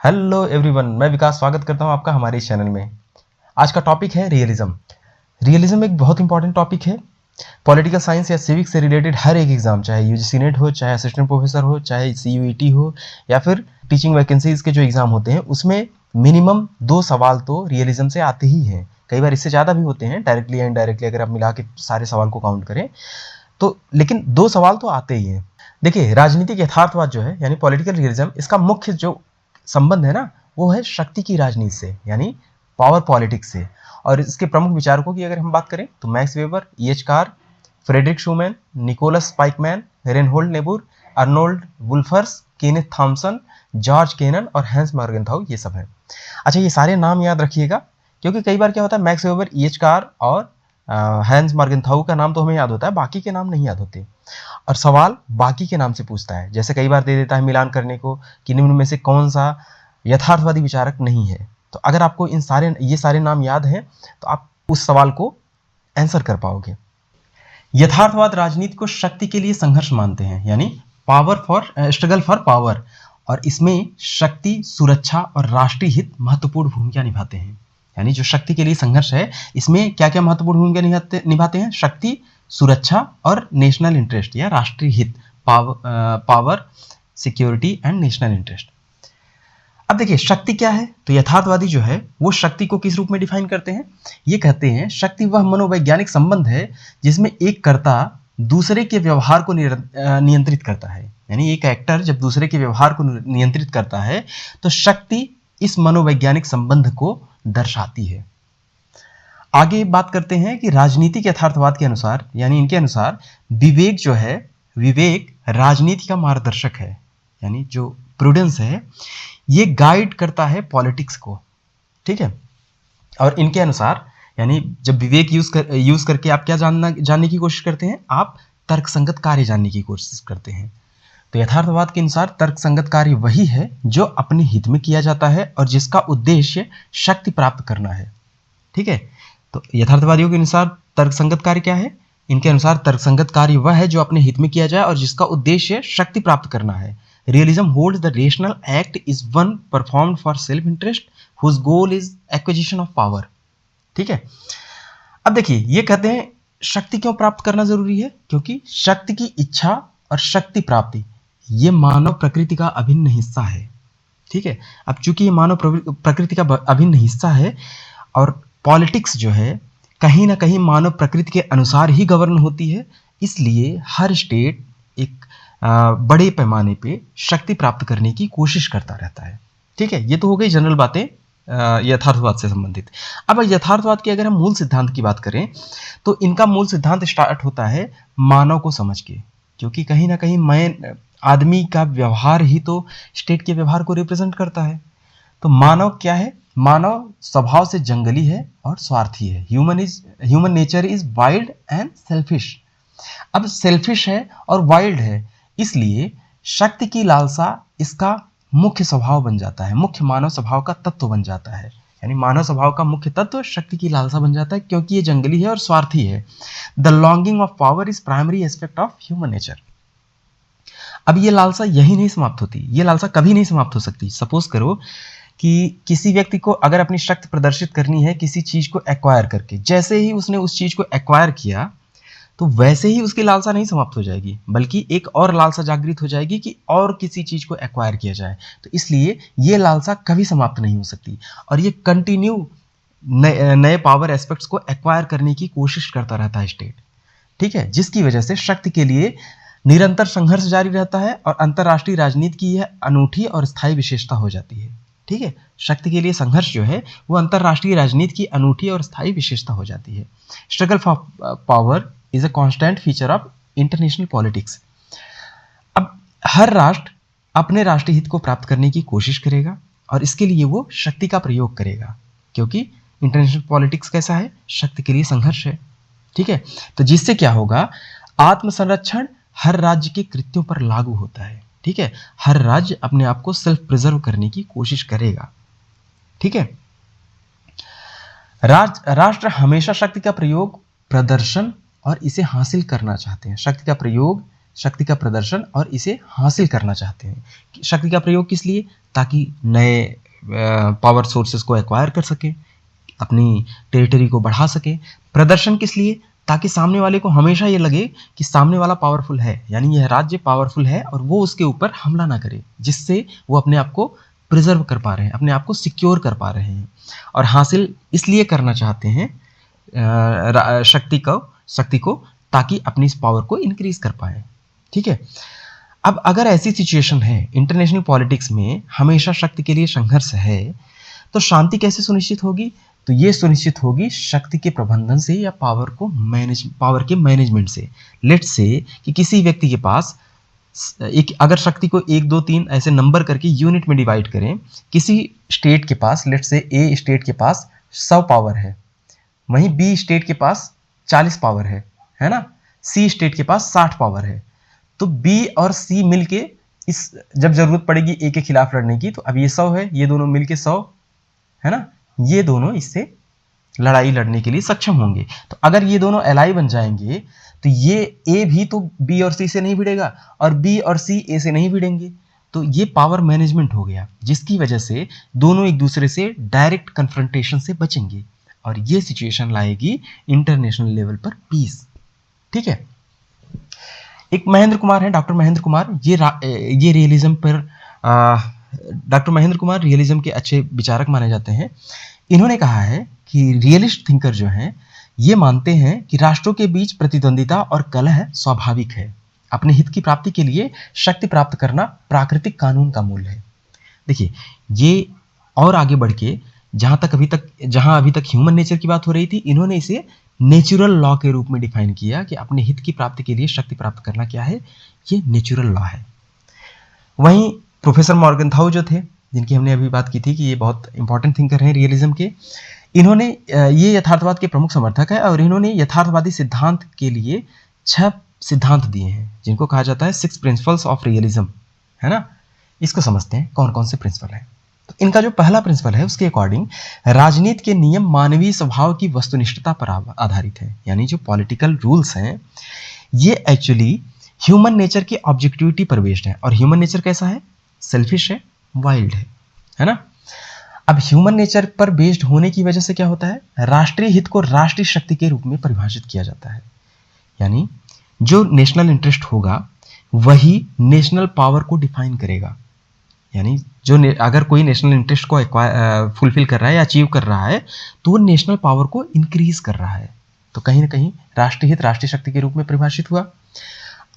Hello everyone, मैं विकास स्वागत करता हूं आपका हमारे इस चैनल में। आज का टॉपिक है रियलिज्म। रियलिज्म एक बहुत इंपॉर्टेंट टॉपिक है। पॉलिटिकल साइंस या सिविक्स से रिलेटेड हर एक एग्जाम, चाहे यूजीसी नेट हो, चाहे असिस्टेंट प्रोफेसर हो, चाहे सीयूईटी हो, या फिर टीचिंग वैकेंसीज के जो एग्जाम होते हैं उसमें मिनिमम 2 सवाल तो रियलिज्म से आते ही हैं। कई बार इससे ज़्यादा भी होते हैं, डायरेक्टली या इनडायरेक्टली अगर आप मिला के सारे सवाल को काउंट करें तो, लेकिन 2 सवाल तो आते ही हैं। देखिए, राजनीतिक यथार्थवाद जो है यानी पॉलिटिकल रियलिज्म, इसका मुख्य जो संबंध है ना, वो है शक्ति की राजनीति से, यानी पावर पॉलिटिक्स से। और इसके प्रमुख विचारकों की अगर हम बात करें तो Max Weber, E H. Carr, Friedrich Schuman, Nicholas Spykman, Reinhold Niebuhr, Arnold Wolfers, Kenneth Thompson, George Kennan और हैंस मॉर्गनथाउ, ये सब है। अच्छा, ये सारे नाम याद रखिएगा, क्योंकि कई बार क्या होता है, मैक्स वेबर, ई.एच. कार और हैंस मॉर्गनथाउ का नाम तो हमें याद होता है, बाकी के नाम नहीं याद होते। और सवाल बाकी के नाम से पूछता है, जैसे कई बार दे देता है मिलान करने को कि निम्न में से कौन सा यथार्थवादी विचारक नहीं है। तो अगर आपको ये सारे नाम याद हैं तो आप उस सवाल को आंसर कर पाओगे। यथार्थवाद राजनीति को शक्ति के लिए संघर्ष मानते हैं, यानी स्ट्रगल फॉर पावर, और इसमें शक्ति, सुरक्षा और राष्ट्रीय हित महत्वपूर्ण भूमिका निभाते हैं। यानी जो शक्ति के लिए संघर्ष है, इसमें क्या क्या महत्वपूर्ण भूमिका निभाते हैं? शक्ति, सुरक्षा और नेशनल इंटरेस्ट या राष्ट्रीय हित, power, security and national interest. अब देखिए, शक्ति क्या है? तो यथार्थवादी जो है वो शक्ति को किस रूप में डिफाइन करते हैं? ये कहते हैं शक्ति वह मनोवैज्ञानिक संबंध है जिसमें एक कर्ता दूसरे के व्यवहार को नियंत्रित करता है। यानी एक एक्टर जब दूसरे के व्यवहार को नियंत्रित करता है तो शक्ति इस मनोवैज्ञानिक संबंध को दर्शाती है। आगे बात करते हैं कि राजनीतिक यथार्थवाद के अनुसार, यानी इनके अनुसार, विवेक जो है, विवेक राजनीति का मार्गदर्शक है। यानी जो प्रूडेंस है ये गाइड करता है पॉलिटिक्स को, ठीक है। और इनके अनुसार, यानी जब विवेक यूज करके आप क्या जानने की कोशिश करते हैं? आप तर्कसंगत कार्य जानने की कोशिश करते हैं। तो यथार्थवाद के अनुसार तर्कसंगत कार्य वही है जो अपने हित में किया जाता है और जिसका उद्देश्य शक्ति प्राप्त करना है, ठीक है। तो यथार्थवादियों के अनुसार तर्कसंगत कार्य क्या है? इनके अनुसार तर्कसंगत कार्य वह है जो अपने हित में किया जाए और जिसका उद्देश्य शक्ति प्राप्त करना है। Realism holds the rational act is one performed for self-interest whose goal is acquisition of power, ठीक है। अब देखिए, ये कहते हैं शक्ति क्यों प्राप्त करना जरूरी है? क्योंकि शक्ति की इच्छा और शक्ति प्राप्ति ये मानव प्रकृति का अभिन्न हिस्सा है, ठीक है। अब चूंकि ये मानव प्रकृति का अभिन्न हिस्सा है और पॉलिटिक्स जो है कहीं ना कहीं मानव प्रकृति के अनुसार ही गवर्न होती है, इसलिए हर स्टेट एक बड़े पैमाने पे शक्ति प्राप्त करने की कोशिश करता रहता है, ठीक है। ये तो हो गई जनरल बातें यथार्थवाद से संबंधित। अब यथार्थवाद के अगर हम मूल सिद्धांत की बात करें तो इनका मूल सिद्धांत स्टार्ट होता है मानव को समझ के, क्योंकि कहीं ना कहीं आदमी का व्यवहार ही तो स्टेट के व्यवहार को रिप्रेजेंट करता है। तो मानव क्या है? मानव स्वभाव से जंगली है और स्वार्थी है। Human nature is wild and selfish. अब सेल्फिश है और वाइल्ड है, इसलिए शक्ति की लालसा इसका मुख्य स्वभाव बन जाता है, मुख्य मानव स्वभाव का तत्व बन जाता है। यानी मानव स्वभाव का मुख्य तत्व शक्ति की लालसा बन जाता है, क्योंकि ये जंगली है और स्वार्थी है। The longing of power is primary aspect of human nature. अब ये लालसा यही नहीं समाप्त होती, ये लालसा कभी नहीं समाप्त हो सकती। सपोज करो कि किसी व्यक्ति को अगर अपनी शक्ति प्रदर्शित करनी है किसी चीज को एक्वायर करके, जैसे ही उसने उस चीज को एक्वायर किया तो वैसे ही उसकी लालसा नहीं समाप्त हो जाएगी, बल्कि एक और लालसा जागृत हो जाएगी कि और किसी चीज को एक्वायर किया जाए। तो इसलिए ये लालसा कभी समाप्त नहीं हो सकती और ये कंटिन्यू नए पावर एस्पेक्ट्स को एक्वायर करने की कोशिश करता रहता है स्टेट, ठीक है। जिसकी वजह से शक्ति के लिए निरंतर संघर्ष जारी रहता है और अंतरराष्ट्रीय राजनीति की यह अनूठी और स्थायी विशेषता हो जाती है, ठीक है। शक्ति के लिए संघर्ष जो है वो अंतरराष्ट्रीय राजनीति की अनूठी और स्थायी विशेषता हो जाती है। Struggle for power is a constant feature of international politics. अब हर राष्ट्र अपने राष्ट्रीय हित को प्राप्त करने की कोशिश करेगा और इसके लिए वो शक्ति का प्रयोग करेगा, क्योंकि इंटरनेशनल पॉलिटिक्स कैसा है? शक्ति के लिए संघर्ष है, ठीक है। तो जिससे क्या होगा? आत्मसंरक्षण हर राज्य के कृत्यों पर लागू होता है, ठीक है। हर राज्य अपने आप को सेल्फ प्रिजर्व करने की कोशिश करेगा, ठीक है। राष्ट्र हमेशा शक्ति का प्रयोग, प्रदर्शन और इसे हासिल करना चाहते हैं। शक्ति का प्रयोग, शक्ति का प्रदर्शन और इसे हासिल करना चाहते हैं। शक्ति का प्रयोग किस लिए? ताकि नए पावर सोर्सेस को एक्वायर कर सके, अपनी टेरिटरी को बढ़ा सके। प्रदर्शन किस लिए? ताकि सामने वाले को हमेशा ये लगे कि सामने वाला पावरफुल है, यानी यह राज्य पावरफुल है और वो उसके ऊपर हमला ना करे, जिससे वो अपने आप को प्रिजर्व कर पा रहे हैं, अपने आप को सिक्योर कर पा रहे हैं। और हासिल इसलिए करना चाहते हैं शक्ति को ताकि अपनी इस पावर को इंक्रीज कर पाए। ठीक है, अब अगर ऐसी सिचुएशन है, इंटरनेशनल पॉलिटिक्स में हमेशा शक्ति के लिए संघर्ष है, तो शांति कैसे सुनिश्चित होगी? तो ये सुनिश्चित होगी शक्ति के प्रबंधन से या पावर के मैनेजमेंट से। लेट्स से कि किसी व्यक्ति के पास अगर शक्ति को 1 2 3 ऐसे नंबर करके यूनिट में डिवाइड करें, किसी स्टेट के पास, लेट्स से ए स्टेट के पास 100 पावर है, वहीं बी स्टेट के पास 40 पावर है ना, सी स्टेट के पास 60 पावर है। तो बी और सी मिलके जब जरूरत पड़ेगी ए के खिलाफ लड़ने की, तो अब ये 100 है, ये दोनों मिलके 100 है ना, ये दोनों इससे लड़ाई लड़ने के लिए सक्षम होंगे। तो अगर ये दोनों एलाई बन जाएंगे, तो ये ए भी तो बी और सी से नहीं भिड़ेगा और बी और सी ए से नहीं भिड़ेंगे। तो ये पावर मैनेजमेंट हो गया, जिसकी वजह से दोनों एक दूसरे से डायरेक्ट कन्फ्रंटेशन से बचेंगे और ये सिचुएशन लाएगी इंटरनेशनल लेवल पर पीस। ठीक है, एक महेंद्र कुमार है, डॉक्टर महेंद्र कुमार, ये रियलिज्म पर डॉक्टर महेंद्र कुमार रियलिज्म के अच्छे विचारक माने जाते हैं। इन्होंने कहा है कि रियलिस्ट थिंकर जो हैं ये मानते हैं कि राष्ट्रों के बीच प्रतिद्वंदिता और कलह स्वाभाविक है। अपने हित की प्राप्ति के लिए शक्ति प्राप्त करना प्राकृतिक कानून का मूल है। देखिए, ये और आगे बढ़ के जहां अभी तक ह्यूमन नेचर की बात हो रही थी, इन्होंने इसे नेचुरल लॉ के रूप में डिफाइन किया कि अपने हित की प्राप्ति के लिए शक्ति प्राप्त करना क्या है, ये नेचुरल लॉ है। वहीं प्रोफेसर मॉर्गनथाउ जो थे, जिनकी हमने अभी बात की थी कि ये बहुत इंपॉर्टेंट थिंकर हैं रियलिज्म के, इन्होंने ये यथार्थवाद के प्रमुख समर्थक है और इन्होंने यथार्थवादी सिद्धांत के लिए 6 सिद्धांत दिए हैं, जिनको कहा जाता है 6 प्रिंसिपल्स ऑफ रियलिज्म, है ना। इसको समझते हैं कौन कौन से प्रिंसिपल हैं। तो इनका जो पहला प्रिंसिपल है, उसके अकॉर्डिंग राजनीति के नियम मानवीय स्वभाव की वस्तुनिष्ठता पर आधारित है। यानी जो पॉलिटिकल रूल्स हैं ये एक्चुअली ह्यूमन नेचर की ऑब्जेक्टिविटी पर बेस्ड है। और ह्यूमन नेचर कैसा है? सेल्फिश है, वाइल्ड है ना। अब ह्यूमन नेचर पर बेस्ड होने की वजह से क्या होता है, राष्ट्रीय हित को राष्ट्रीय शक्ति के रूप में परिभाषित किया जाता है। यानी जो नेशनल इंटरेस्ट होगा वही नेशनल पावर को डिफाइन करेगा। यानी अगर कोई नेशनल इंटरेस्ट को फुलफिल कर रहा है या अचीव कर रहा है, तो वो नेशनल पावर को इंक्रीज कर रहा है। तो कहीं ना कहीं राष्ट्रीय हित राष्ट्रीय शक्ति के रूप में परिभाषित हुआ।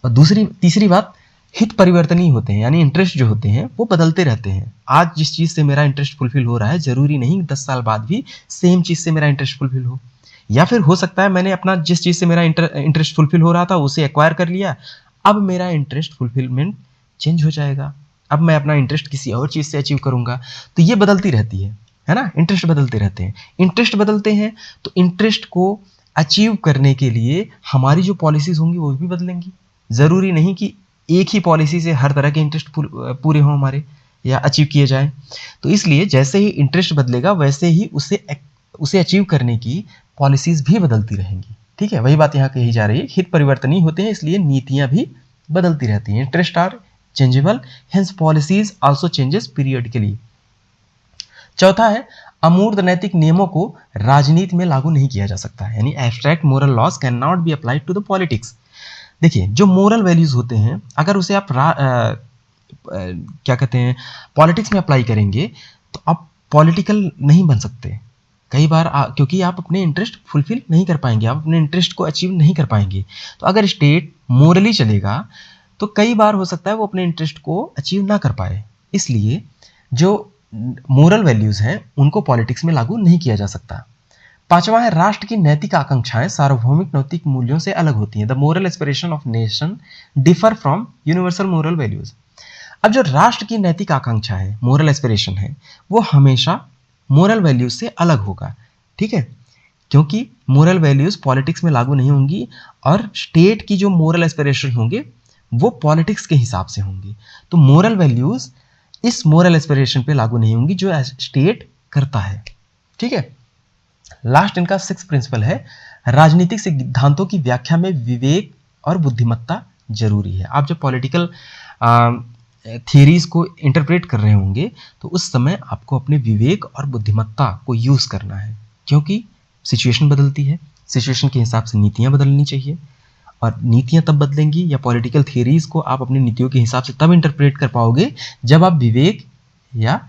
और तीसरी बात, हित परिवर्तनीय होते हैं, यानी इंटरेस्ट जो होते हैं वो बदलते रहते हैं। आज जिस चीज से मेरा इंटरेस्ट फुलफिल हो रहा है, जरूरी नहीं 10 साल बाद भी सेम चीज से मेरा इंटरेस्ट फुलफिल हो। या फिर हो सकता है मैंने अपना जिस चीज से मेरा इंटरेस्ट फुलफिल हो रहा था उसे एक्वायर कर लिया, अब मेरा इंटरेस्ट फुलफिलमेंट चेंज हो जाएगा, अब मैं अपना इंटरेस्ट किसी और चीज से अचीव करूंगा। तो ये बदलती रहती है ना, इंटरेस्ट बदलते रहते हैं। इंटरेस्ट बदलते हैं तो इंटरेस्ट को अचीव करने के लिए हमारी जो पॉलिसीज होंगी वो भी बदलेंगी। जरूरी नहीं कि एक ही पॉलिसी से हर तरह के इंटरेस्ट पूरे हों हमारे या अचीव किए जाएं। तो इसलिए जैसे ही इंटरेस्ट बदलेगा वैसे ही उसे अचीव करने की पॉलिसीज भी बदलती रहेंगी। ठीक है, वही बात यहाँ कही जा रही है, हित परिवर्तनीय होते हैं इसलिए नीतियां भी बदलती रहती हैं। Interest are changeable, hence policies also changes periodically. चौथा है, अमूर्त नैतिक नियमों को राजनीति में लागू नहीं किया जा सकता है। यानी abstract moral laws can not be applied to the politics. देखिए, जो मोरल वैल्यूज होते हैं अगर उसे आप क्या कहते हैं पॉलिटिक्स में अप्लाई करेंगे तो आप पॉलिटिकल नहीं बन सकते कई बार, क्योंकि आप अपने इंटरेस्ट फुलफिल नहीं कर पाएंगे, आप अपने इंटरेस्ट को अचीव नहीं कर पाएंगे। तो अगर स्टेट मोरली चलेगा तो कई बार हो सकता है वो अपने इंटरेस्ट को अचीव ना कर पाए। इसलिए जो मोरल वैल्यूज हैं उनको पॉलिटिक्स में लागू नहीं किया जा सकता। पांचवा है, राष्ट्र की नैतिक आकांक्षाएं सार्वभौमिक नैतिक मूल्यों से अलग होती हैं। The moral aspiration of nation differ from universal moral values. अब जो राष्ट्र की नैतिक आकांक्षा है, मोरल एस्पिरेशन है, वो हमेशा मोरल वैल्यूज से अलग होगा। ठीक है, क्योंकि मोरल वैल्यूज पॉलिटिक्स में लागू नहीं होंगी और स्टेट की जो मोरल एस्पिरेशन होंगे वो पॉलिटिक्स के हिसाब से होंगी। तो मोरल वैल्यूज इस मोरल एस्पिरेशन पे लागू नहीं होंगी जो स्टेट करता है। ठीक है, लास्ट इनका 6th प्रिंसिपल है, राजनीतिक सिद्धांतों की व्याख्या में विवेक और बुद्धिमत्ता जरूरी है। आप जब पॉलिटिकल थियरीज को इंटरप्रेट कर रहे होंगे तो उस समय आपको अपने विवेक और बुद्धिमत्ता को यूज़ करना है, क्योंकि सिचुएशन बदलती है, सिचुएशन के हिसाब से नीतियाँ बदलनी चाहिए, और नीतियाँ तब बदलेंगी या पॉलिटिकल थियरीज को आप अपनी नीतियों के हिसाब से तब इंटरप्रेट कर पाओगे जब आप विवेक या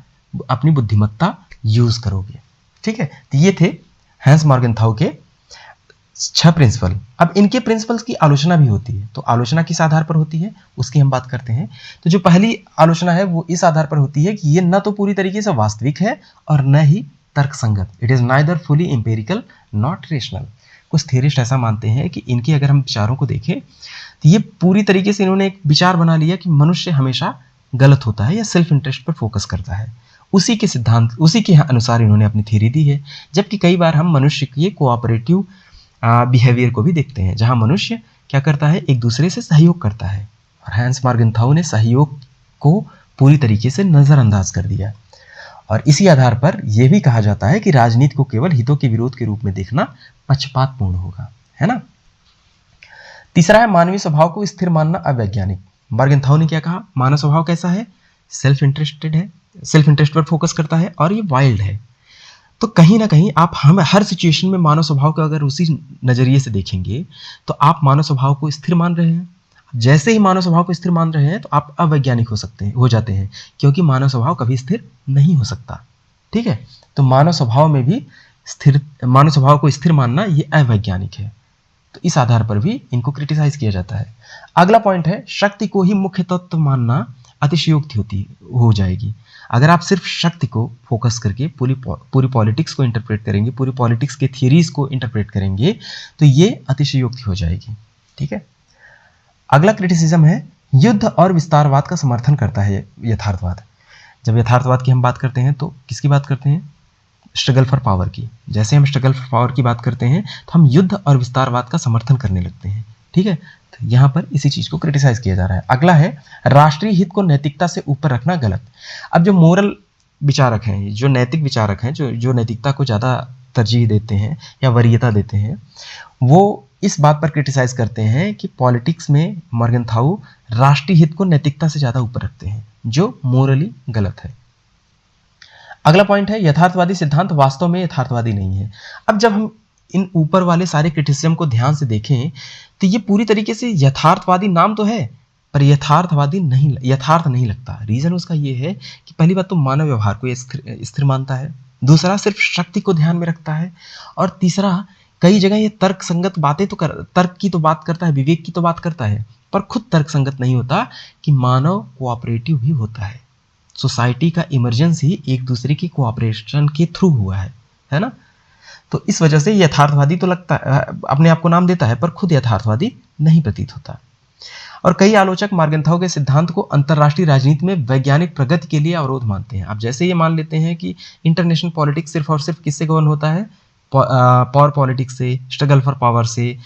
अपनी बुद्धिमत्ता यूज़ करोगे। ठीक है, तो ये थे हैंस मॉर्गेनथाउ के 6 प्रिंसिपल। अब इनके प्रिंसिपल्स की आलोचना भी होती है, तो आलोचना किस आधार पर होती है उसकी हम बात करते हैं। तो जो पहली आलोचना है वो इस आधार पर होती है कि ये न तो पूरी तरीके से वास्तविक है और न ही तर्कसंगत। It is neither fully empirical not rational. कुछ थियरिस्ट ऐसा मानते हैं कि इनके अगर हम विचारों को देखें तो ये पूरी तरीके से इन्होंने एक विचार बना लिया कि मनुष्य हमेशा गलत होता है या सेल्फ इंटरेस्ट पर फोकस करता है। उसी के सिद्धांत, उसी के अनुसार इन्होंने अपनी थ्योरी दी है। जबकि कई बार हम मनुष्य के कोऑपरेटिव बिहेवियर को भी देखते हैं, जहां मनुष्य क्या करता है, एक दूसरे से सहयोग करता है, और हैंस मॉर्गेनथाउ ने सहयोग को पूरी तरीके से नज़रअंदाज कर दिया। और इसी आधार पर यह भी कहा जाता है कि राजनीति को केवल हितों के विरोध के रूप में देखना पक्षपातपूर्ण होगा, है ना। तीसरा है मानवीय स्वभाव को स्थिर मानना अवैज्ञानिक। मॉर्गेनथाउ ने क्या कहा, मानव स्वभाव कैसा है, सेल्फ इंटरेस्टेड है, सेल्फ इंटरेस्ट पर फोकस करता है और ये वाइल्ड है। तो कहीं ना कहीं आप हम हर सिचुएशन में मानव स्वभाव को अगर उसी नजरिए से देखेंगे तो आप मानव स्वभाव को स्थिर मान रहे हैं। जैसे ही मानव स्वभाव को स्थिर मान रहे हैं तो आप अवैज्ञानिक हो जाते हैं, क्योंकि मानव स्वभाव कभी स्थिर नहीं हो सकता। ठीक है, तो मानव स्वभाव में भी मानव स्वभाव को स्थिर मानना ये अवैज्ञानिक है। तो इस आधार पर भी इनको क्रिटिसाइज किया जाता है। अगला पॉइंट है शक्ति को ही मुख्य तत्व मानना अतिशयोक्ति हो जाएगी। अगर आप सिर्फ शक्ति को फोकस करके पूरी पॉलिटिक्स को इंटरप्रेट करेंगे, पूरी पॉलिटिक्स के थियरीज को इंटरप्रेट करेंगे तो ये अतिशयोक्ति हो जाएगी। ठीक है, अगला क्रिटिसिज्म है युद्ध और विस्तारवाद का समर्थन करता है यथार्थवाद। जब यथार्थवाद की हम बात करते हैं तो किसकी बात करते हैं, स्ट्रगल फॉर पावर की। जैसे हम स्ट्रगल फॉर पावर की बात करते हैं तो हम युद्ध और विस्तारवाद का समर्थन करने लगते हैं। ठीक है, तो यहाँ पर इसी चीज को क्रिटिसाइज किया जा रहा है। अगला है राष्ट्रीय हित को नैतिकता से ऊपर रखना गलत। अब जो मोरल विचारक हैं, जो नैतिक विचारक हैं, जो नैतिकता को ज़्यादा तरजीह देते हैं या वरीयता देते हैं, वो इस बात पर क्रिटिसाइज करते हैं कि पॉलिटिक्स में मॉर्गेनथाउ राष्ट्रीय हित को नैतिकता से ज़्यादा ऊपर रखते हैं, जो मोरली गलत है। अगला पॉइंट है यथार्थवादी सिद्धांत वास्तव में यथार्थवादी नहीं है। अब जब हम इन ऊपर वाले सारे क्रिटिसिज्म को ध्यान से देखें तो ये पूरी तरीके से यथार्थवादी नाम तो है पर यथार्थ नहीं लगता। रीजन उसका ये है कि पहली बात तो मानव व्यवहार को स्थिर मानता है, दूसरा सिर्फ शक्ति को ध्यान में रखता है, और तीसरा कई जगह ये तर्क संगत बातें तो तर्क की तो बात करता है, विवेक की तो बात करता है, पर खुद तर्क संगत नहीं होता कि मानव कोऑपरेटिव भी होता है। सोसाइटी का इमरजेंस ही एक दूसरे की कोऑपरेशन के थ्रू हुआ है ना। तो इस वजह से यथार्थवादी तो लगता है, अपने आप को नाम देता है, पर खुद यथार्थवादी नहीं प्रतीत होता। और कई आलोचक मॉर्गेनथाउ के सिद्धांत को अंतरराष्ट्रीय राजनीति में वैज्ञानिक प्रगति के लिए अवरोध मानते हैं। अब जैसे ये मान लेते हैं कि इंटरनेशनल पॉलिटिक्स सिर्फ और सिर्फ किससे गवर्न होता है, पावर पॉलिटिक्स से, स्ट्रगल फॉर पावर से,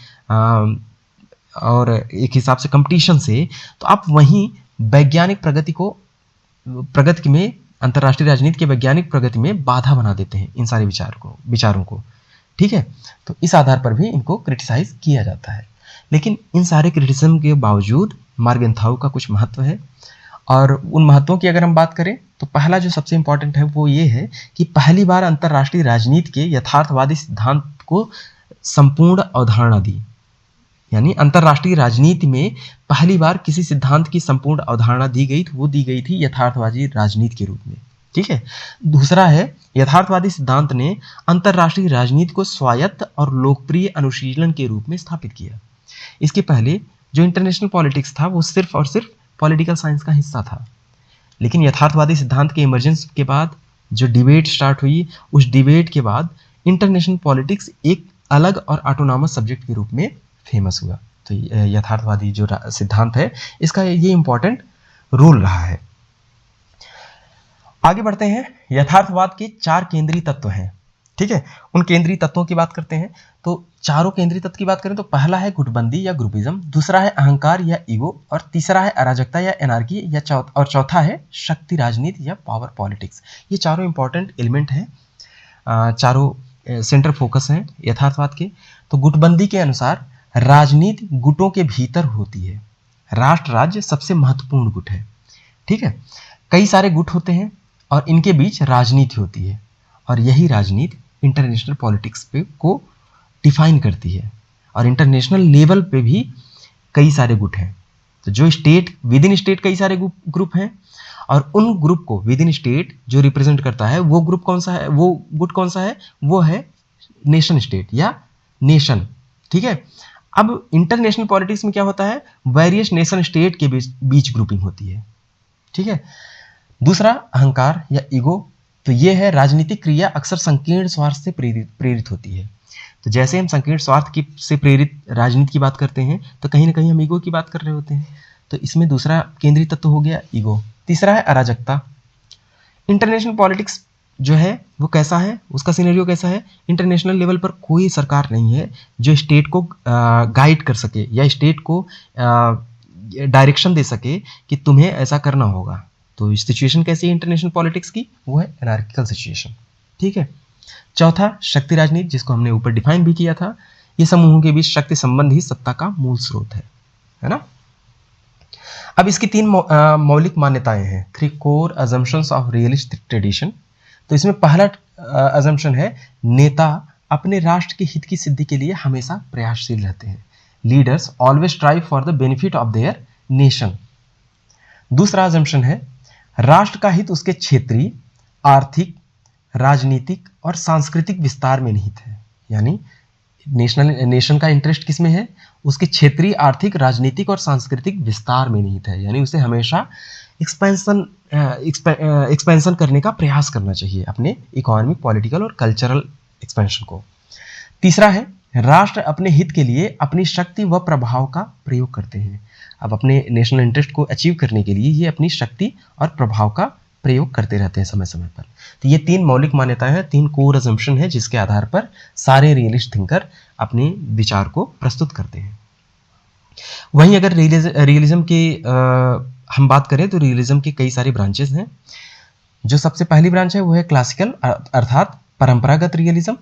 और एक हिसाब से कंपटीशन से, तो आप वहीं वैज्ञानिक प्रगति में, अंतरराष्ट्रीय राजनीति के वैज्ञानिक प्रगति में बाधा बना देते हैं इन सारे विचारों को। ठीक है, तो इस आधार पर भी इनको क्रिटिसाइज किया जाता है। लेकिन इन सारे क्रिटिसिज्म के बावजूद मॉर्गेनथाउ का कुछ महत्व है, और उन महत्वों की अगर हम बात करें तो पहला जो सबसे इंपॉर्टेंट है वो ये है कि पहली बार अंतरराष्ट्रीय राजनीति के यथार्थवादी सिद्धांत को संपूर्ण अवधारणा दी। यानी अंतरराष्ट्रीय राजनीति में पहली बार किसी सिद्धांत की संपूर्ण अवधारणा दी गई, तो वो दी गई थी यथार्थवादी राजनीति के रूप में। ठीक है, दूसरा है यथार्थवादी सिद्धांत ने अंतरराष्ट्रीय राजनीति को स्वायत्त और लोकप्रिय अनुशीलन के रूप में स्थापित किया। इसके पहले जो इंटरनेशनल पॉलिटिक्स था वो सिर्फ और सिर्फ पॉलिटिकल साइंस का हिस्सा था, लेकिन यथार्थवादी सिद्धांत के इमरजेंस के बाद जो डिबेट स्टार्ट हुई, उस डिबेट के बाद इंटरनेशनल पॉलिटिक्स एक अलग और ऑटोनॉमस सब्जेक्ट के रूप में फेमस हुआ। तो यथार्थवादी जो सिद्धांत है इसका ये इंपॉर्टेंट रोल रहा है। आगे बढ़ते हैं, यथार्थवाद के 4 केंद्रीय तत्व हैं। ठीक है, उन केंद्रीय तत्वों की बात करते हैं। तो चारों केंद्रीय तत्व की बात करें तो पहला है गुटबंदी या ग्रुपिज्म, दूसरा है अहंकार या ईगो, और तीसरा है अराजकता या एनार्की, या चौथा है शक्ति राजनीति या पावर पॉलिटिक्स। ये चारों इंपॉर्टेंट एलिमेंट हैं, चारों सेंटर फोकस हैं यथार्थवाद के। तो गुटबंदी के अनुसार राजनीति गुटों के भीतर होती है, राष्ट्र राज्य सबसे महत्वपूर्ण गुट है। ठीक है। कई सारे गुट होते हैं और इनके बीच राजनीति होती है, और यही राजनीति इंटरनेशनल पॉलिटिक्स पे को डिफाइन करती है। और इंटरनेशनल लेवल पे भी कई सारे गुट हैं। तो जो स्टेट विद इन स्टेट कई सारे ग्रुप हैं, और उन ग्रुप को विद इन स्टेट जो रिप्रेजेंट करता है वो ग्रुप कौन सा है, वो गुट कौन सा है, वो है नेशन स्टेट या नेशन। ठीक है। अब इंटरनेशनल पॉलिटिक्स में क्या होता है, वेरियस नेशन स्टेट के बीच ग्रुपिंग होती है। ठीक है। दूसरा अहंकार या ईगो, तो ये है राजनीतिक क्रिया अक्सर संकीर्ण स्वार्थ से प्रेरित होती है। तो जैसे हम संकीर्ण स्वार्थ की से प्रेरित राजनीति की बात करते हैं, तो कहीं ना कहीं हम ईगो की बात कर रहे होते हैं। तो इसमें दूसरा केंद्रीय तत्व हो गया ईगो। तीसरा है अराजकता। इंटरनेशनल पॉलिटिक्स जो है वो कैसा है, उसका सिनेरियो कैसा है, इंटरनेशनल लेवल पर कोई सरकार नहीं है जो स्टेट को गाइड कर सके या स्टेट को डायरेक्शन दे सके कि तुम्हें ऐसा करना होगा। तो सिचुएशन कैसी है इंटरनेशनल पॉलिटिक्स की, वो है एनार्किकल सिचुएशन। ठीक है। चौथा शक्ति राजनीति, जिसको हमने ऊपर डिफाइन भी किया था। ये समूहों के बीच शक्ति संबंधी सत्ता का मूल स्रोत है ना। अब इसकी तीन मौलिक मान्यताएं हैं, 3 core assumptions of realistic tradition. तो इसमें पहला अजम्पशन है, नेता अपने राष्ट्र के हित की सिद्धि के लिए हमेशा प्रयासशील रहते हैं। Leaders always strive for the benefit of their nation. दूसरा अजम्पशन है, राष्ट्र का हित उसके क्षेत्रीय, आर्थिक, राजनीतिक और सांस्कृतिक विस्तार में निहित है। यानी नेशन का इंटरेस्ट किस में है, उसके क्षेत्रीय, आर्थिक, राजनीतिक और सांस्कृतिक विस्तार में निहित है। यानी उसे हमेशा एक्सपेंशन करने का प्रयास करना चाहिए, अपने इकोनॉमिक, पॉलिटिकल और कल्चरल एक्सपेंशन को। तीसरा है, राष्ट्र अपने हित के लिए अपनी शक्ति व प्रभाव का प्रयोग करते हैं। अब अपने नेशनल इंटरेस्ट को अचीव करने के लिए ये अपनी शक्ति और प्रभाव का प्रयोग करते रहते हैं समय समय पर। तो ये 3 मौलिक मान्यताएं हैं, 3 कोर अजम्पशन है, जिसके आधार पर सारे रियलिस्ट थिंकर अपने विचार को प्रस्तुत करते हैं। वहीं अगर रियलिज्म के हम बात करें तो रियलिज्म के कई सारे ब्रांचेस हैं। जो सबसे पहली ब्रांच है वो है क्लासिकल अर्थात परंपरागत रियलिज्म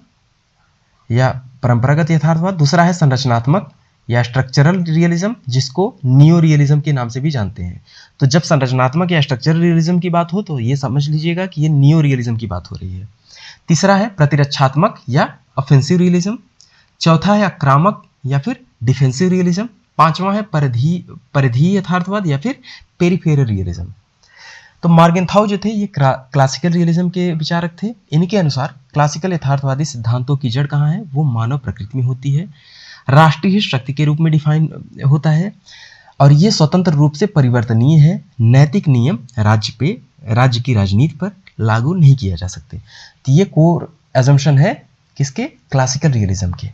या परंपरागत यथार्थवाद। दूसरा है संरचनात्मक या स्ट्रक्चरल रियलिज्म, जिसको नियो रियलिज्म के नाम से भी जानते हैं। तो जब संरचनात्मक या स्ट्रक्चरल रियलिज्म की बात हो तो ये समझ लीजिएगा कि ये नियो रियलिज्म की बात हो रही है। तीसरा है प्रतिरक्षात्मक या ऑफेंसिव रियलिज्म। चौथा है आक्रामक या फिर डिफेंसिव रियलिज्म। पांचवा है परिधीय यथार्थवाद या फिर पेरिफेरल रियलिज्म। तो मॉर्गेनथाउ जो थे ये क्लासिकल रियलिज्म के विचारक थे। इनके अनुसार क्लासिकल यथार्थवादी सिद्धांतों की जड़ कहाँ है, वो मानव प्रकृति में होती है, राष्ट्रीय शक्ति के रूप में डिफाइन होता है, और ये स्वतंत्र रूप से परिवर्तनीय है। नैतिक नियम राज्य की राजनीति पर लागू नहीं किया जा सकते। तो ये कोर एजम्पशन है किसके, क्लासिकल रियलिज्म के।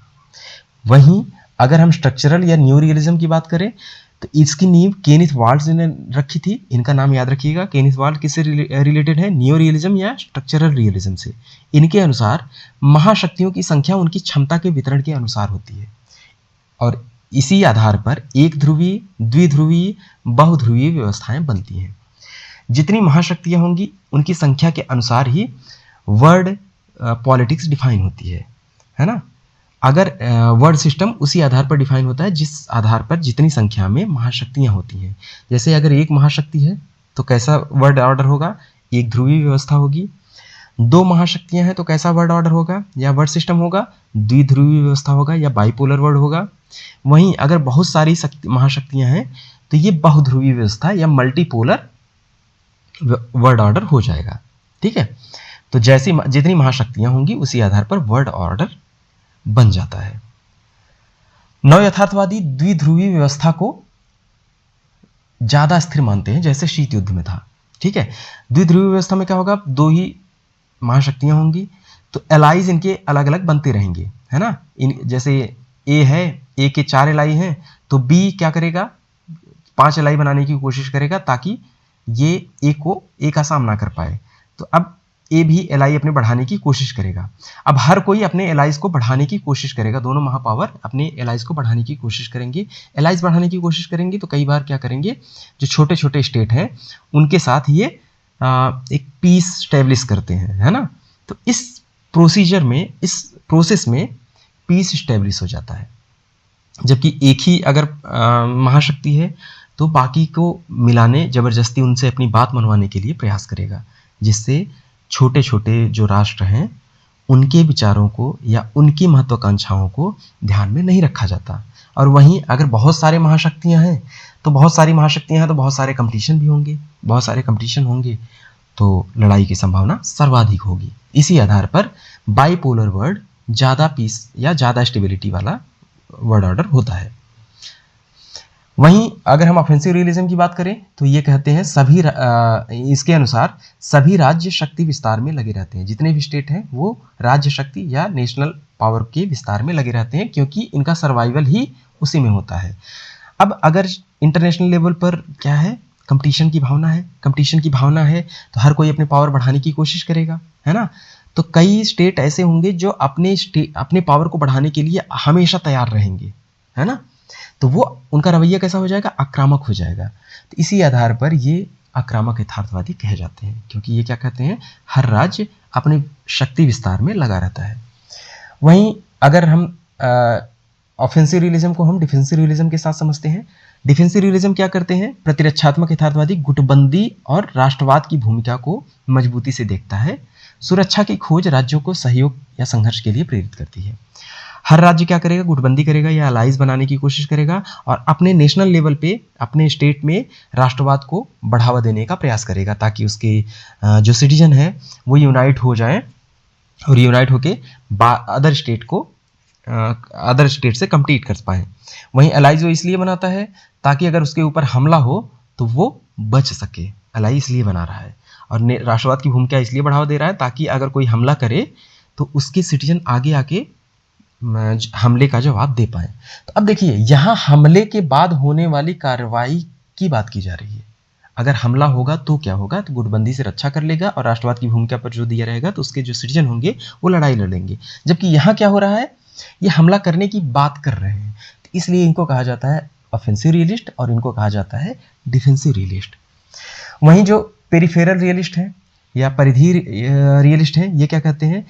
वहीं अगर हम स्ट्रक्चरल या न्यू रियलिज्म की बात करें तो इसकी नींव केनिथ वाल्ट्ज ने रखी थी। इनका नाम याद रखिएगा। केनिथ वाल्ट किससे रिलेटेड है, न्यू रियलिज्म या स्ट्रक्चरल रियलिज्म से। इनके अनुसार महाशक्तियों की संख्या उनकी क्षमता के वितरण के अनुसार होती है, और इसी आधार पर एक ध्रुवीय, द्विध्रुवीय, बहुध्रुवीय व्यवस्थाएं बनती हैं। जितनी महाशक्तियां होंगी उनकी संख्या के अनुसार ही वर्ल्ड पॉलिटिक्स डिफाइन होती है ना। अगर वर्ल्ड सिस्टम उसी आधार पर डिफाइन होता है जिस आधार पर जितनी संख्या में महाशक्तियां होती हैं। जैसे अगर एक महाशक्ति है तो कैसा वर्ल्ड ऑर्डर होगा, एक ध्रुवीय व्यवस्था होगी। 2 महाशक्तियां हैं तो कैसा वर्ल्ड ऑर्डर होगा या वर्ल्ड सिस्टम होगा, द्विध्रुवीय व्यवस्था होगा या बाइपोलर वर्ल्ड होगा। वहीं अगर बहुत सारी महाशक्तियां हैं तो ये बहुध्रुवीय व्यवस्था या मल्टीपोलर वर्ल्ड ऑर्डर हो जाएगा। ठीक है। तो जैसी जितनी महाशक्तियां होंगी उसी आधार पर वर्ल्ड ऑर्डर बन जाता है। नव यथार्थवादी द्विध्रुवीय व्यवस्था को ज्यादा स्थिर मानते हैं, जैसे शीत युद्ध में था। ठीक है। द्विध्रुवीय व्यवस्था में क्या होगा, 2 ही महाशक्तियां होंगी तो एलाइज इनके अलग अलग बनते रहेंगे, है ना। जैसे ए है, ए के 4 एलाई हैं तो बी क्या करेगा, 5 एलाई बनाने की कोशिश करेगा ताकि ये ए का सामना कर पाए। तो अब ए भी एलआई अपने बढ़ाने की कोशिश करेगा। अब हर कोई अपने एलाइज को बढ़ाने की कोशिश करेगा, दोनों महापावर अपने एलाइज को बढ़ाने की कोशिश करेंगे। एलाइज बढ़ाने की कोशिश करेंगे तो कई बार क्या करेंगे, जो छोटे छोटे स्टेट हैं उनके साथ ये एक पीस स्टैब्लिश करते हैं, है ना। तो इस प्रोसेस में पीस स्टैब्लिश हो जाता है। जबकि एक ही अगर महाशक्ति है तो बाकी को मिलाने, जबरदस्ती उनसे अपनी बात मनवाने के लिए प्रयास करेगा, जिससे छोटे छोटे जो राष्ट्र हैं उनके विचारों को या उनकी महत्वाकांक्षाओं को ध्यान में नहीं रखा जाता। और वहीं अगर बहुत सारे महाशक्तियां हैं तो बहुत सारे कंपटीशन भी होंगे, बहुत सारे कंपटीशन होंगे तो लड़ाई की संभावना सर्वाधिक होगी। इसी आधार पर बाइपोलर वर्ल्ड ज़्यादा पीस या ज़्यादा स्टेबिलिटी वाला वर्ल्ड ऑर्डर होता है। वहीं अगर हम ऑफेंसिव रियलिज्म की बात करें तो ये कहते हैं इसके अनुसार सभी राज्य शक्ति विस्तार में लगे रहते हैं। जितने भी स्टेट हैं वो राज्य शक्ति या नेशनल पावर के विस्तार में लगे रहते हैं, क्योंकि इनका सर्वाइवल ही उसी में होता है। अब अगर इंटरनेशनल लेवल पर क्या है, कंपटीशन की भावना है तो हर कोई अपने पावर बढ़ाने की कोशिश करेगा, है ना। तो कई स्टेट ऐसे होंगे जो अपने पावर को बढ़ाने के लिए हमेशा तैयार रहेंगे, है ना। तो वो उनका रवैया कैसा हो जाएगा, आक्रामक हो जाएगा। तो इसी आधार पर ये आक्रामक यथार्थवादी कहे जाते हैं, क्योंकि ये क्या कहते हैं, हर राज्य अपने शक्ति विस्तार में लगा रहता है। वहीं अगर हम ऑफेंसिव रियलिज्म को हम डिफेंसिव रियलिज्म के साथ समझते हैं। डिफेंसिव रियलिज्म क्या करते हैं, प्रतिरक्षात्मक यथार्थवादी गुटबंदी और राष्ट्रवाद की भूमिका को मजबूती से देखता है। सुरक्षा की खोज राज्यों को सहयोग या संघर्ष के लिए प्रेरित करती है। हर राज्य क्या करेगा, गुटबंदी करेगा या अलाइज बनाने की कोशिश करेगा और अपने नेशनल लेवल पे अपने स्टेट में राष्ट्रवाद को बढ़ावा देने का प्रयास करेगा, ताकि उसके जो सिटीजन है वो यूनाइट हो जाए और यूनाइट होके अदर स्टेट से कम्पीट कर पाए। वहीं अलाइज वो इसलिए बनाता है ताकि अगर उसके ऊपर हमला हो तो वो बच सके। अलाई इसलिए बना रहा है और राष्ट्रवाद की भूमिका इसलिए बढ़ावा दे रहा है ताकि अगर कोई हमला करे तो उसके सिटीजन आगे आके हमले का जवाब दे पाए। तो अब देखिए, यहाँ हमले के बाद होने वाली कार्रवाई की बात की जा रही है। अगर हमला होगा तो क्या होगा, तो गुटबंदी से रक्षा कर लेगा और राष्ट्रवाद की भूमिका पर जो दिया रहेगा तो उसके जो सिटीजन होंगे वो लड़ाई लड़ेंगे। जबकि यहाँ क्या हो रहा है, ये हमला करने की बात कर रहे हैं, तो इसलिए इनको कहा जाता है ऑफेंसिव रियलिस्ट और इनको कहा जाता है डिफेंसिव रियलिस्ट। वहीं जो पेरिफेरल रियलिस्ट है या परिधि रियलिस्ट है, ये क्या कहते हैं,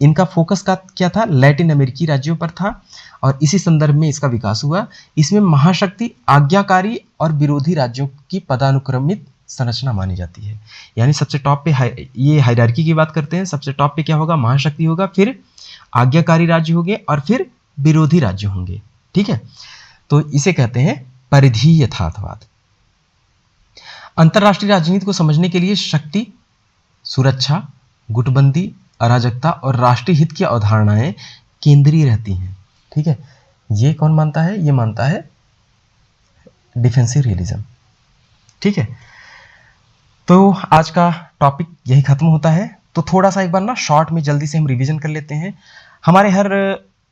इनका फोकस का क्या था, लैटिन अमेरिकी राज्यों पर था और इसी संदर्भ में इसका विकास हुआ। इसमें महाशक्ति आज्ञाकारी और विरोधी राज्यों की पदानुक्रमित संरचना मानी जाती है। यानी सबसे टॉप पे ये हायरार्की की बात करते हैं, सबसे टॉप पे क्या होगा, महाशक्ति होगा, फिर आज्ञाकारी राज्य होंगे और फिर विरोधी राज्य होंगे। ठीक है, तो इसे कहते हैं परिधीय यथार्थवाद। अंतरराष्ट्रीय राजनीति को समझने के लिए शक्ति, सुरक्षा, गुटबंदी, अराजकता और राष्ट्रीय हित की अवधारणाएं केंद्रीय रहती हैं। ठीक है, ये कौन मानता है, ये मानता है डिफेंसिव रियलिज्म। ठीक है, तो आज का टॉपिक यही खत्म होता है। तो थोड़ा सा एक बार ना शॉर्ट में जल्दी से हम रिवीजन कर लेते हैं। हमारे हर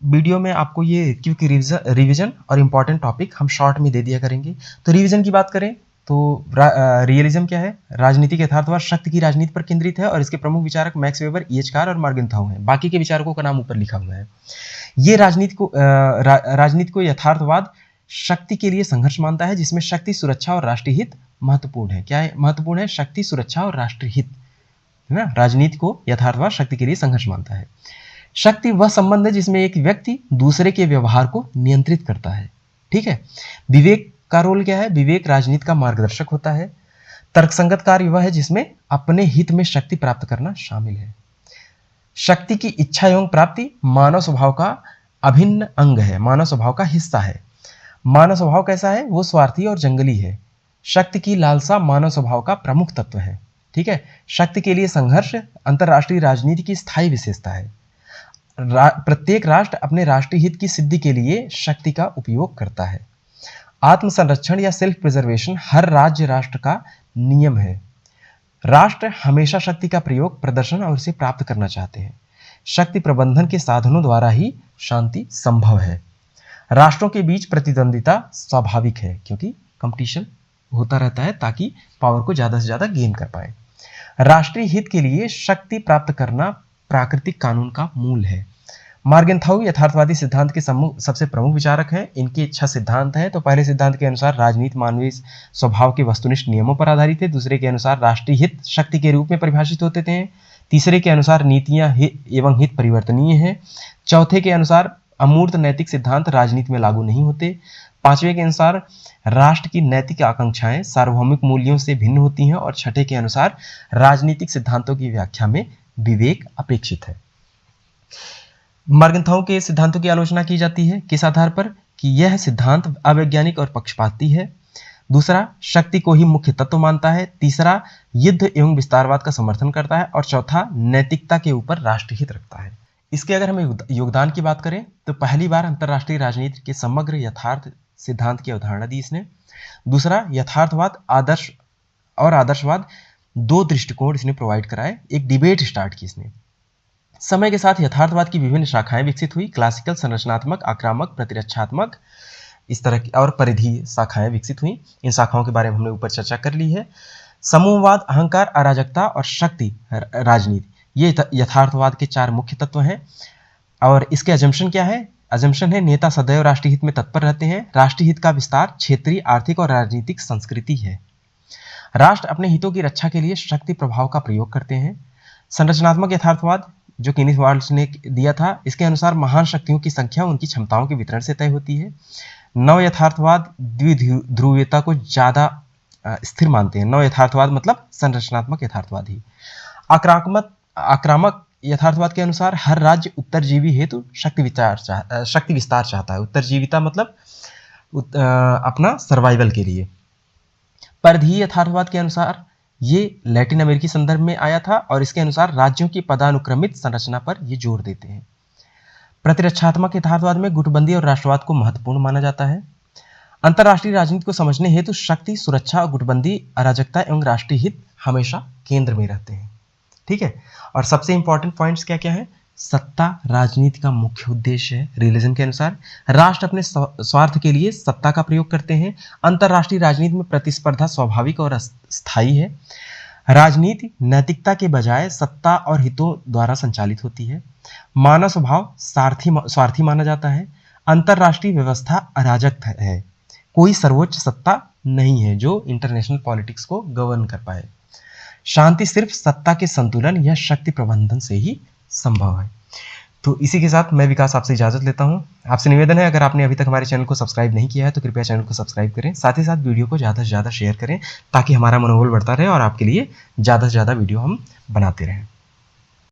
वीडियो में आपको ये क्योंकि रिवीजन और इम्पॉर्टेंट टॉपिक हम शॉर्ट में दे दिया करेंगे। तो रिवीजन की बात करें तो रियलिज्म क्या है, राजनीतिक यथार्थवाद शक्ति की राजनीति पर केंद्रित है और इसके प्रमुख विचारक मैक्स वेबर, ईएचकार और मॉर्गनथाउ हैं। बाकी के विचारकों का नाम ऊपर लिखा हुआ है। ये राजनीति को यथार्थवाद शक्ति के लिए संघर्ष मानता है, जिसमें शक्ति, सुरक्षा और राष्ट्रीय हित महत्वपूर्ण है। क्या है महत्वपूर्ण है, शक्ति, सुरक्षा और राष्ट्रीय हित, है ना। राजनीति को यथार्थवाद शक्ति के लिए संघर्ष मानता है। शक्ति वह संबंध है जिसमें एक व्यक्ति दूसरे के व्यवहार को नियंत्रित करता है। ठीक है, विवेक का रोल क्या है, विवेक राजनीति का मार्गदर्शक होता है। तर्कसंगत कार्य वह है जिसमें अपने हित में शक्ति प्राप्त करना शामिल है। शक्ति की इच्छा एवं प्राप्ति मानव स्वभाव का अभिन्न अंग है, मानव स्वभाव का हिस्सा है। मानव स्वभाव कैसा है, वो स्वार्थी और जंगली है। शक्ति की लालसा मानव स्वभाव का प्रमुख तत्व है। ठीक है, शक्ति के लिए संघर्ष अंतरराष्ट्रीय राजनीति की स्थायी विशेषता है। प्रत्येक राष्ट्र अपने राष्ट्रीय हित की सिद्धि के लिए शक्ति का उपयोग करता है। आत्मसंरक्षण या सेल्फ प्रिजर्वेशन हर राज्य राष्ट्र का नियम है। राष्ट्र हमेशा शक्ति का प्रयोग, प्रदर्शन और इसे प्राप्त करना चाहते हैं। शक्ति प्रबंधन के साधनों द्वारा ही शांति संभव है। राष्ट्रों के बीच प्रतिद्वंदिता स्वाभाविक है, क्योंकि कंपटीशन होता रहता है ताकि पावर को ज्यादा से ज्यादा गेन कर पाए। राष्ट्रीय हित के लिए शक्ति प्राप्त करना प्राकृतिक कानून का मूल है। मॉर्गनथाउ यथार्थवादी सिद्धांत के सबसे प्रमुख विचारक हैं। इनके 6 सिद्धांत हैं। तो पहले सिद्धांत के अनुसार राजनीति मानवीय स्वभाव के वस्तुनिष्ठ नियमों पर आधारित है। दूसरे के अनुसार राष्ट्रीय हित शक्ति के रूप में परिभाषित होते थे। तीसरे के अनुसार नीतियां एवं हित परिवर्तनीय हैं। चौथे के अनुसार अमूर्त नैतिक सिद्धांत राजनीति में लागू नहीं होते। पांचवें के अनुसार राष्ट्र की नैतिक आकांक्षाएं सार्वभौमिक मूल्यों से भिन्न होती हैं, और छठे के अनुसार राजनीतिक सिद्धांतों की व्याख्या में विवेक अपेक्षित है। मॉर्गनथाउ के सिद्धांतों की आलोचना की जाती है किस आधार पर कि यह सिद्धांत अवैज्ञानिक और पक्षपाती है। दूसरा, शक्ति को ही मुख्य तत्व मानता है। तीसरा, युद्ध एवं विस्तारवाद का समर्थन करता है। और चौथा, नैतिकता के ऊपर राष्ट्रहित रखता है। इसके अगर हम योगदान की बात करें तो पहली बार अंतरराष्ट्रीय राजनीति के समग्र यथार्थ सिद्धांत की अवधारणा दी इसने। दूसरा, यथार्थवाद आदर्श और आदर्शवाद दो दृष्टिकोण इसने प्रोवाइड कराए। एक डिबेट स्टार्ट की इसने। समय के साथ यथार्थवाद की विभिन्न शाखाएं विकसित हुई। क्लासिकल, संरचनात्मक, आक्रामक, प्रतिरक्षात्मक, इस तरह की और परिधीय शाखाएं विकसित हुई। इन शाखाओं के बारे में हमने ऊपर चर्चा कर ली है। समूहवाद, अहंकार, अराजकता और शक्ति राजनीति, ये यथार्थवाद के चार मुख्य तत्व हैं। और इसके अजम्पशन क्या है? अजम्पशन है नेता सदैव राष्ट्रीय हित में तत्पर रहते हैं। राष्ट्रीय हित का विस्तार क्षेत्रीय, आर्थिक और राजनीतिक संस्कृति है। राष्ट्र अपने हितों की रक्षा के लिए शक्ति प्रभाव का प्रयोग करते हैं। संरचनात्मक यथार्थवाद जो किनीथ वाल्ट्ज ने दिया था, इसके अनुसार महान शक्तियों की संख्या उनकी क्षमताओं के वितरण से तय होती है। नव यथार्थवाद द्विध्रुवीयता को ज्यादा स्थिर मानते हैं। नव यथार्थवाद मतलब संरचनात्मक यथार्थवाद ही। आक्रामक यथार्थवाद के अनुसार हर राज्य उत्तरजीवी हेतु शक्ति विस्तार चाहता है। उत्तरजीविता मतलब अपना सर्वाइवल के लिए। परिधीय यथार्थवाद के अनुसार ये लैटिन अमेरिकी संदर्भ में आया था और इसके अनुसार राज्यों की पदानुक्रमित संरचना पर ये जोर देते हैं। प्रतिरक्षात्मक यथार्थवाद में गुटबंदी और राष्ट्रवाद को महत्वपूर्ण माना जाता है। अंतरराष्ट्रीय राजनीति को समझने हेतु शक्ति, सुरक्षा, गुटबंदी, अराजकता एवं राष्ट्रीय हित हमेशा केंद्र में रहते हैं। ठीक है। और सबसे इंपॉर्टेंट पॉइंट्स क्या क्या है? सत्ता राजनीति का मुख्य उद्देश्य है। रियलिज्म के अनुसार राष्ट्र अपने स्वार्थ के लिए सत्ता का प्रयोग करते हैं। अंतरराष्ट्रीय राजनीति में प्रतिस्पर्धा स्वाभाविक और स्थायी है। राजनीति नैतिकता के बजाय सत्ता और हितों द्वारा संचालित होती है। मानव स्वभाव स्वार्थी माना जाता है। अंतरराष्ट्रीय व्यवस्था अराजक है। कोई सर्वोच्च सत्ता नहीं है जो इंटरनेशनल पॉलिटिक्स को गवर्न कर पाए। शांति सिर्फ सत्ता के संतुलन या शक्ति प्रबंधन से ही संभव है। तो इसी के साथ मैं विकास आपसे इजाजत लेता हूं। आपसे निवेदन है, अगर आपने अभी तक हमारे चैनल को सब्सक्राइब नहीं किया है तो कृपया चैनल को सब्सक्राइब करें। साथ ही साथ वीडियो को ज़्यादा से ज़्यादा शेयर करें ताकि हमारा मनोबल बढ़ता रहे और आपके लिए ज़्यादा से ज़्यादा वीडियो हम बनाते रहें।